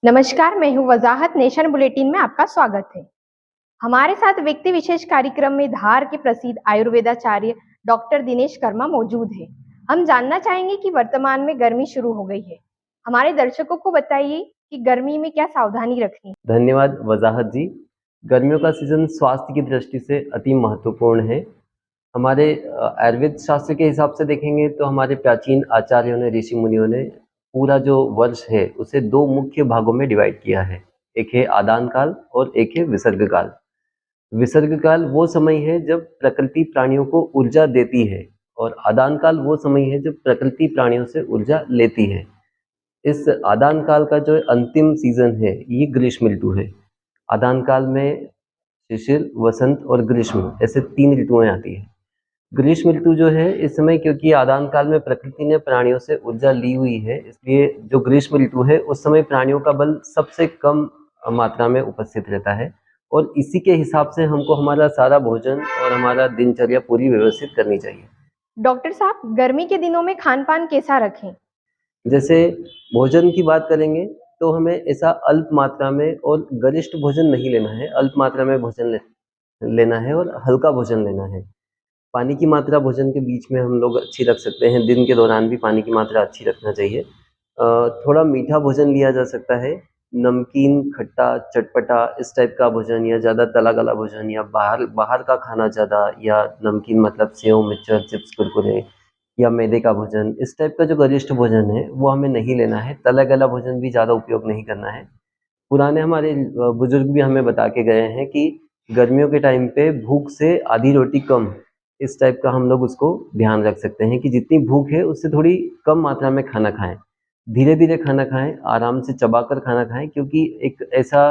नमस्कार, मैं हूँ वजाहत। नेशन बुलेटिन में आपका स्वागत है। हमारे साथ व्यक्ति विशेष कार्यक्रम में धार के प्रसिद्ध आयुर्वेदाचार्य डॉक्टर दिनेश कर्मा मौजूद है। हम जानना चाहेंगे कि वर्तमान में गर्मी शुरू हो गई है। हमारे दर्शकों को बताइए कि गर्मी में क्या सावधानी रखनी। धन्यवाद वजाहत जी। गर्मियों का सीजन स्वास्थ्य की दृष्टि से अति महत्वपूर्ण है। हमारे आयुर्वेद शास्त्र के हिसाब से देखेंगे तो हमारे प्राचीन आचार्यों ने, ऋषि मुनियों ने पूरा जो वर्ष है उसे दो मुख्य भागों में डिवाइड किया है। एक है आदान काल और एक है विसर्ग काल। विसर्ग काल वो समय है जब प्रकृति प्राणियों को ऊर्जा देती है और आदान काल वो समय है जब प्रकृति प्राणियों से ऊर्जा लेती है। इस आदान काल का जो अंतिम सीजन है ये ग्रीष्म ऋतु है। आदान काल में शिशिर, वसंत और ग्रीष्म ऐसे तीन ऋतुएं आती है। ग्रीष्म ऋतु जो है इस समय, क्योंकि आदान काल में प्रकृति ने प्राणियों से ऊर्जा ली हुई है, इसलिए जो ग्रीष्म ऋतु है उस समय प्राणियों का बल सबसे कम मात्रा में उपस्थित रहता है और इसी के हिसाब से हमको हमारा सारा भोजन और हमारा दिनचर्या पूरी व्यवस्थित करनी चाहिए। डॉक्टर साहब, गर्मी के दिनों में खान पान कैसा रखें? जैसे भोजन की बात करेंगे तो हमें ऐसा अल्प मात्रा में और गरिष्ठ भोजन नहीं लेना है। अल्प मात्रा में भोजन लेना है और हल्का भोजन लेना है। पानी की मात्रा भोजन के बीच में हम लोग अच्छी रख सकते हैं। दिन के दौरान भी पानी की मात्रा अच्छी रखना चाहिए। थोड़ा मीठा भोजन लिया जा सकता है। नमकीन, खट्टा, चटपटा इस टाइप का भोजन या ज़्यादा तला गला भोजन या बाहर बाहर का खाना ज़्यादा, या नमकीन मतलब सेव, मिक्सचर, चिप्स, कुरकुरे या मैदे का भोजन, इस टाइप का जो गरिष्ठ भोजन है वो हमें नहीं लेना है। तला गला भोजन भी ज़्यादा उपयोग नहीं करना है। पुराने हमारे बुजुर्ग भी हमें बता के गए हैं कि गर्मियों के टाइम पे भूख से आधी रोटी कम, इस टाइप का हम लोग उसको ध्यान रख सकते हैं कि जितनी भूख है उससे थोड़ी कम मात्रा में खाना खाएं। धीरे धीरे खाना खाएं, आराम से चबाकर खाना खाएं, क्योंकि एक ऐसा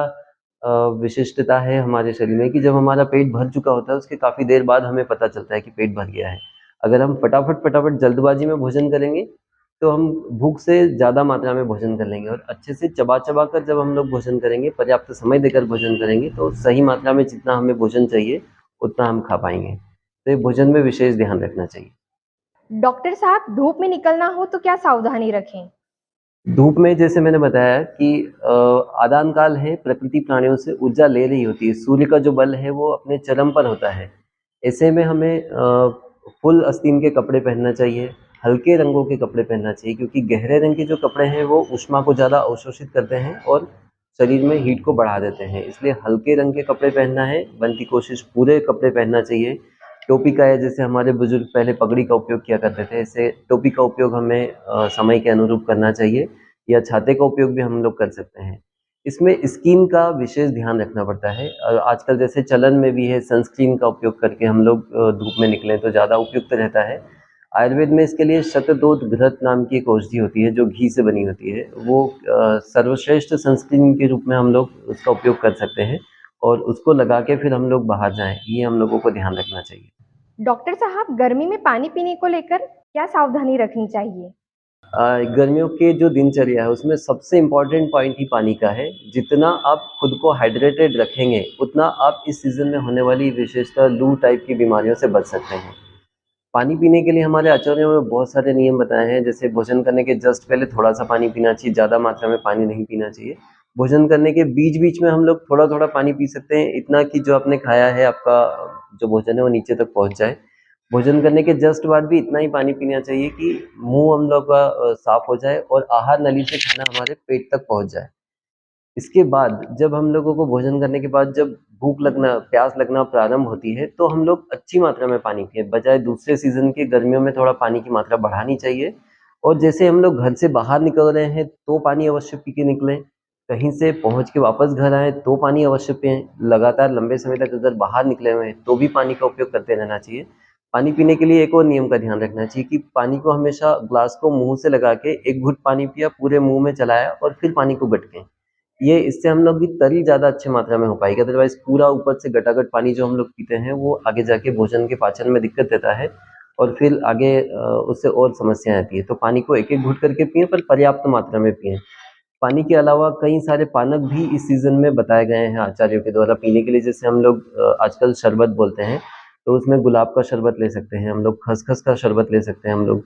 विशिष्टता है हमारे शरीर में कि जब हमारा पेट भर चुका होता है उसके काफ़ी देर बाद हमें पता चलता है कि पेट भर गया है। अगर हम फटाफट फटाफट जल्दबाजी में भोजन करेंगे तो हम भूख से ज़्यादा मात्रा में भोजन कर लेंगे, और अच्छे से चबा चबा कर जब हम लोग भोजन करेंगे, पर्याप्त समय देकर भोजन करेंगे, तो सही मात्रा में जितना हमें भोजन चाहिए उतना हम खा पाएंगे। तो ये भोजन में विशेष ध्यान रखना चाहिए। डॉक्टर साहब, धूप में निकलना हो तो क्या सावधानी रखें? धूप में जैसे मैंने बताया कि आदान काल है, प्रकृति प्राणियों से ऊर्जा ले रही होती है। सूर्य का जो बल है वो अपने चरम पर होता है। ऐसे में हमें फुल आस्तीन के कपड़े पहनना चाहिए, हल्के रंगों के कपड़े पहनना चाहिए, क्योंकि गहरे रंग के जो कपड़े हैं वो ऊष्मा को ज़्यादा अवशोषित करते हैं और शरीर में हीट को बढ़ा देते हैं। इसलिए हल्के रंग के कपड़े पहनना है। बनती कोशिश पूरे कपड़े पहनना चाहिए। टोपी का है, जैसे हमारे बुजुर्ग पहले पगड़ी का उपयोग किया करते थे, ऐसे टोपी का उपयोग हमें समय के अनुरूप करना चाहिए, या छाते का उपयोग भी हम लोग कर सकते हैं। इसमें स्किन का विशेष ध्यान रखना पड़ता है। आजकल जैसे चलन में भी है, सनस्क्रीन का उपयोग करके हम लोग धूप में निकलें तो ज़्यादा उपयुक्त रहता है। आयुर्वेद में इसके लिए शतदोत घृत नाम की एक औषधि होती है जो घी से बनी होती है। वो सर्वश्रेष्ठ सनस्क्रीन के रूप में हम लोग उसका उपयोग कर सकते हैं, और उसको लगा के फिर हम लोग बाहर जाएं, ये हम लोगों को ध्यान रखना चाहिए। डॉक्टर साहब, गर्मी में पानी पीने को लेकर क्या सावधानी रखनी चाहिए? गर्मियों के जो दिनचर्या है उसमें सबसे इम्पोर्टेंट पॉइंट ही पानी का है। जितना आप खुद को हाइड्रेटेड रखेंगे उतना आप इस सीज़न में होने वाली विशेषतः लू टाइप की बीमारियों से बच सकते हैं। पानी पीने के लिए हमारे आचार्यों में बहुत सारे नियम बताए हैं। जैसे भोजन करने के जस्ट पहले थोड़ा सा पानी पीना चाहिए, ज़्यादा मात्रा में पानी नहीं पीना चाहिए। भोजन करने के बीच बीच में हम लोग थोड़ा थोड़ा पानी पी सकते हैं, इतना कि जो आपने खाया है, आपका जो भोजन है वो नीचे तक पहुंच जाए। भोजन करने के जस्ट बाद भी इतना ही पानी पीना चाहिए कि मुंह हम लोग का साफ हो जाए और आहार नली से खाना हमारे पेट तक पहुंच जाए। इसके बाद जब हम लोगों को भोजन करने के बाद जब भूख लगना, प्यास लगना प्रारंभ होती है, तो हम लोग अच्छी मात्रा में पानी पिएँ। बजाय दूसरे सीज़न के गर्मियों में थोड़ा पानी की मात्रा बढ़ानी चाहिए, और जैसे हम लोग घर से बाहर निकल रहे हैं तो पानी अवश्य पी के निकलें। कहीं से पहुँच के वापस घर आएँ तो पानी अवश्य पिएँ। लगातार लंबे समय तक अगर बाहर निकले हुए हैं तो भी पानी का उपयोग करते रहना चाहिए। पानी पीने के लिए एक और नियम का ध्यान रखना चाहिए कि पानी को हमेशा ग्लास को मुँह से लगा के एक घूँट पानी पिया, पूरे मुँह में चलाया और फिर पानी को गटकें। ये इससे हम लोग की तरी ज़्यादा अच्छी मात्रा में हो पाएगी। अदरवाइज़ पूरा ऊपर से गटागट पानी जो हम लोग पीते हैं वो आगे जाके भोजन के पाचन में दिक्कत देता है, और फिर आगे उससे और समस्याएँ आती हैं। तो पानी को एक-एक घूँट करके पिएँ, पर पर्याप्त मात्रा में पिएँ। पानी के अलावा कई सारे पानक भी इस सीज़न में बताए गए हैं आचार्यों के द्वारा पीने के लिए। जैसे हम लोग आजकल शरबत बोलते हैं, तो उसमें गुलाब का शरबत ले सकते हैं हम लोग, खसखस का शरबत ले सकते हैं हम लोग।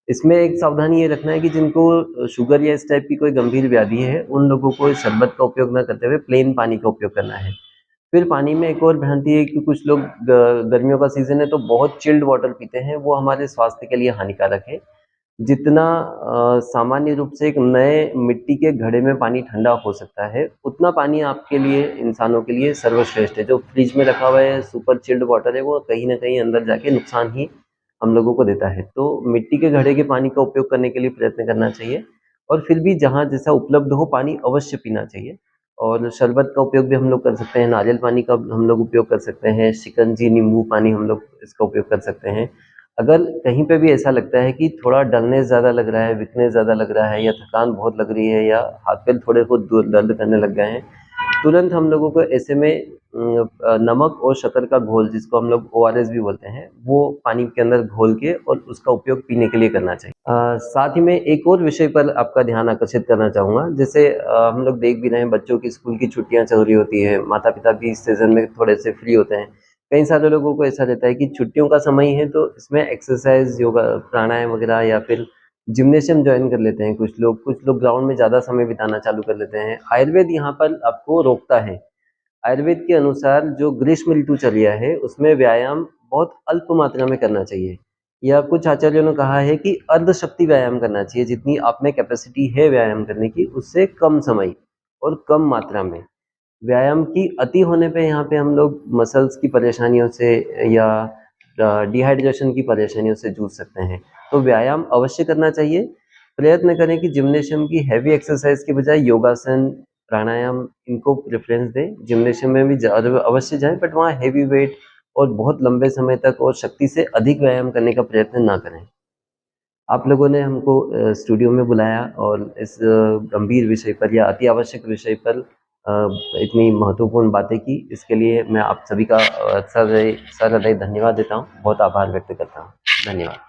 इसमें एक सावधानी ये रखना है कि जिनको शुगर या इस टाइप की कोई गंभीर व्याधि है, उन लोगों को इस शरबत का उपयोग ना करते हुए प्लेन पानी का उपयोग करना है। फिर पानी में एक और भ्रांति है कि कुछ लोग गर्मियों का सीज़न है तो बहुत चिल्ड वाटर पीते हैं, वो हमारे स्वास्थ्य के लिए हानिकारक है। जितना सामान्य रूप से एक नए मिट्टी के घड़े में पानी ठंडा हो सकता है, उतना पानी आपके लिए, इंसानों के लिए सर्वश्रेष्ठ है। जो फ्रिज में रखा हुआ है, सुपर चिल्ड वाटर है, वो कहीं न कहीं अंदर जाके नुकसान ही हम लोगों को देता है। तो मिट्टी के घड़े के पानी का उपयोग करने के लिए प्रयत्न करना चाहिए और फिर भी जहाँ जैसा उपलब्ध हो, पानी अवश्य पीना चाहिए। और शरबत का उपयोग भी हम लोग कर सकते हैं, नारियल पानी का हम लोग उपयोग कर सकते हैं, शिकंजी, नींबू पानी हम लोग इसका उपयोग कर सकते हैं। अगर कहीं पे भी ऐसा लगता है कि थोड़ा डलनेस ज़्यादा लग रहा है, वीकनेस ज़्यादा लग रहा है या थकान बहुत लग रही है या हाथ-पैर थोड़े बहुत दर्द करने लग गए हैं, तुरंत हम लोगों को ऐसे में नमक और शक्कर का घोल, जिसको हम लोग ओआरएस भी बोलते हैं, वो पानी के अंदर घोल के और उसका उपयोग पीने के लिए करना चाहिए। साथ ही में एक और विषय पर आपका ध्यान आकर्षित करना चाहूँगा, जैसे हम लोग देख भी रहे हैं, बच्चों की स्कूल की छुट्टियाँ चल रही होती है, माता-पिता भी इस सीज़न में थोड़े से फ्री होते हैं। कई सारे लोगों को ऐसा रहता है कि छुट्टियों का समय ही है तो इसमें एक्सरसाइज़, योगा, प्राणायाम वगैरह या फिर जिम्नेशियम जॉइन कर लेते हैं कुछ लोग ग्राउंड में ज़्यादा समय बिताना चालू कर देते हैं। आयुर्वेद यहाँ पर आपको रोकता है। आयुर्वेद के अनुसार जो ग्रीष्म ऋतु चल रहा है, उसमें व्यायाम बहुत अल्प मात्रा में करना चाहिए या कुछ आचार्यों ने कहा है कि अर्धशक्ति व्यायाम करना चाहिए, जितनी आप में कैपेसिटी है व्यायाम करने की, उससे कम समय और कम मात्रा में। व्यायाम की अति होने पे यहाँ पे हम लोग मसल्स की परेशानियों से या डिहाइड्रेशन की परेशानियों से जूझ सकते हैं। तो व्यायाम अवश्य करना चाहिए। प्रयत्न करें कि जिम्नेशियम की हेवी एक्सरसाइज के बजाय योगासन, प्राणायाम, इनको प्रेफ़रेंस दें। जिम्नेशियम में भी अवश्य जाएँ, बट वहाँ हेवी वेट और बहुत लंबे समय तक और शक्ति से अधिक व्यायाम करने का प्रयत्न ना करें। आप लोगों ने हमको स्टूडियो में बुलाया और इस गंभीर विषय पर या अति आवश्यक विषय पर इतनी महत्वपूर्ण बातें की, इसके लिए मैं आप सभी का सहृदय धन्यवाद देता हूँ। बहुत आभार व्यक्त करता हूँ। धन्यवाद।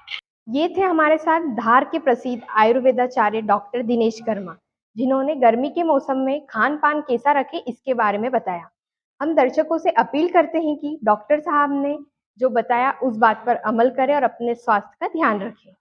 ये थे हमारे साथ धार के प्रसिद्ध आयुर्वेदाचार्य डॉक्टर दिनेश कर्मा, जिन्होंने गर्मी के मौसम में खान पान कैसा रखें इसके बारे में बताया। हम दर्शकों से अपील करते हैं कि डॉक्टर साहब ने जो बताया उस बात पर अमल करें और अपने स्वास्थ्य का ध्यान रखें।